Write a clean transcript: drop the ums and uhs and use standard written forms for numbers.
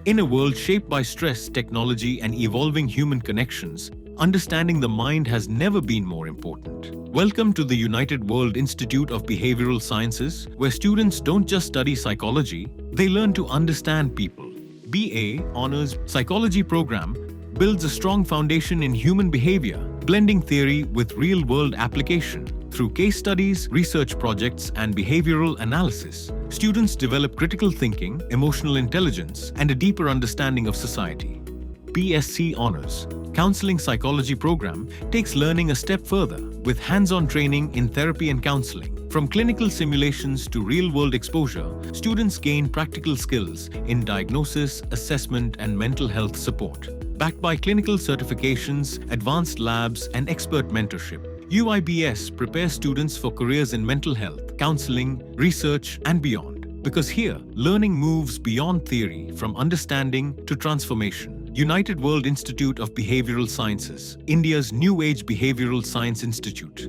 In a world shaped by stress, technology, and evolving human connections, understanding the mind has never been more important. Welcome to the Unitedworld Institute of Behavioral Sciences, where students don't just study psychology, they learn to understand people. BA Honors Psychology program builds a strong foundation in human behavior, blending theory with real-world application. Through case studies, research projects, and behavioral analysis, students develop critical thinking, emotional intelligence, and a deeper understanding of society. BSc Honors Counselling Psychology program takes learning a step further with hands-on training in therapy and counseling. From clinical simulations to real-world exposure, students gain practical skills in diagnosis, assessment, and mental health support. Backed by clinical certifications, advanced labs, and expert mentorship, UIBS prepares students for careers in mental health, counseling, research, and beyond. Because here, learning moves beyond theory, from understanding to transformation. Unitedworld Institute of Behavioral Sciences, India's new age behavioral science institute.